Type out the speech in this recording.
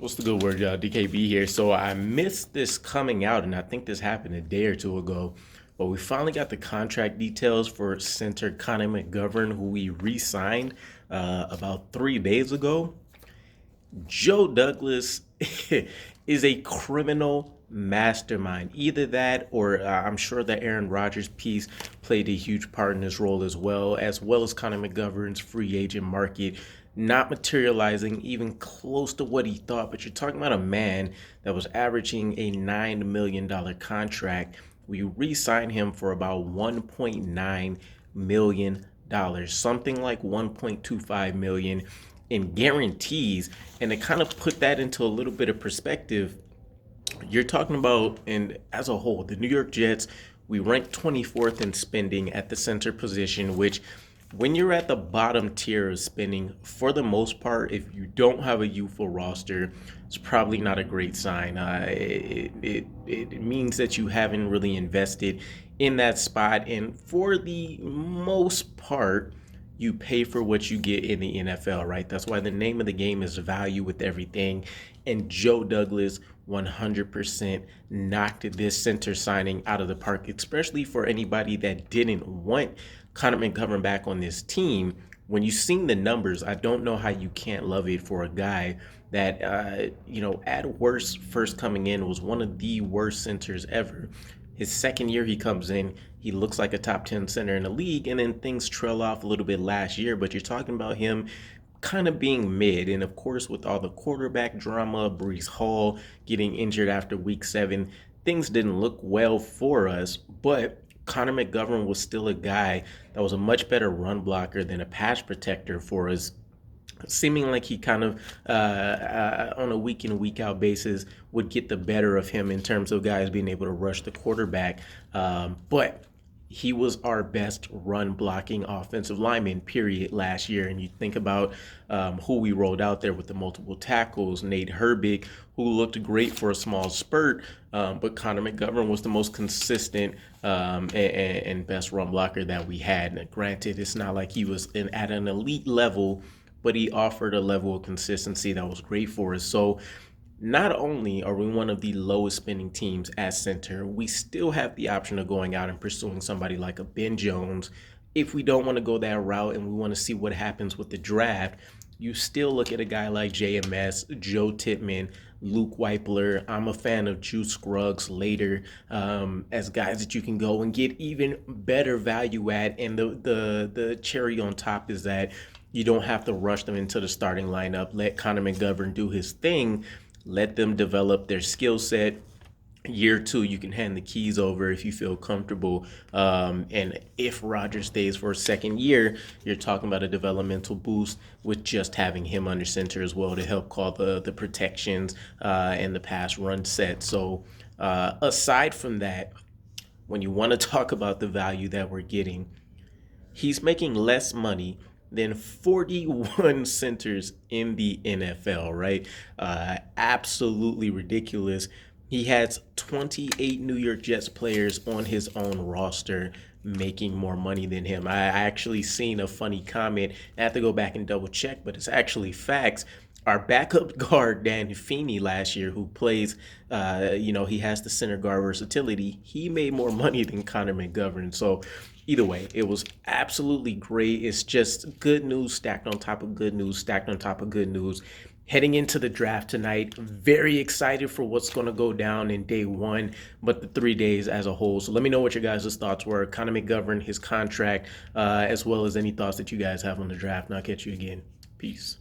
What's the good word, y'all? DKB here. So I missed this coming out, and I think this happened a day or two ago. But we finally got the contract details for center Connor McGovern, who we re-signed about 3 days ago. Joe Douglas is a criminal mastermind. Either that, or I'm sure the Aaron Rodgers piece played a huge part in this role as well as Connor McGovern's free agent market not materializing even close to what he thought. But you're talking about a man that was averaging a $9 million contract. We re-signed him for about $1.9 million, something like 1.25 million in guarantees. And to kind of put that into a little bit of perspective, you're talking about, and as a whole, the New York Jets, we ranked 24th in spending at the center position, which when you're at the bottom tier of spending, for the most part, if you don't have a youthful roster, it's probably not a great sign. It means that you haven't really invested in that spot. And for the most part, you pay for what you get in the NFL, right? That's why the name of the game is value with everything. And Joe Douglas 100% knocked this center signing out of the park, especially for anybody that didn't want Connor McGovern back on this team. When you seen the numbers, I don't know how you can't love it for a guy that, at worst, first coming in was one of the worst centers ever. His second year he comes in, he looks like a top 10 center in the league, and then things trail off a little bit last year. But you're talking about him kind of being mid. And of course, with all the quarterback drama, Breece Hall getting injured after week 7, things didn't look well for us. But Connor McGovern was still a guy that was a much better run blocker than a pass protector for us, seeming like he kind of on a week in, week out basis would get the better of him in terms of guys being able to rush the quarterback. But he was our best run blocking offensive lineman, period, last year. And you think about who we rolled out there with the multiple tackles, Nate Herbig, who looked great for a small spurt, but Connor McGovern was the most consistent and best run blocker that we had. And granted, it's not like he was at an elite level, but he offered a level of consistency that was great for us. So not only are we one of the lowest spending teams at center, we still have the option of going out and pursuing somebody like a Ben Jones. If we don't want to go that route and we want to see what happens with the draft, you still look at a guy like JMS, Joe Tippmann, Luke Weipler. I'm a fan of Juice Scruggs later as guys that you can go and get even better value at. And the cherry on top is that you don't have to rush them into the starting lineup. Let Connor McGovern do his thing. Let them develop their skill set. Year 2, you can hand the keys over if you feel comfortable. And if Rodgers stays for a second year, you're talking about a developmental boost with just having him under center as well to help call the protections and the pass run set. So aside from that, when you want to talk about the value that we're getting, he's making less money than 41 centers in the NFL, right? Absolutely ridiculous. He has 28 New York Jets players on his own roster making more money than him. I actually seen a funny comment. I have to go back and double check, but it's actually facts. Our backup guard, Dan Feeney, last year, who plays, he has the center guard versatility. He made more money than Connor McGovern. So either way, it was absolutely great. It's just good news stacked on top of good news, stacked on top of good news. Heading into the draft tonight, very excited for what's going to go down in day 1, but the 3 days as a whole. So let me know what your guys' thoughts were. Connor McGovern, his contract, as well as any thoughts that you guys have on the draft. And I'll catch you again. Peace.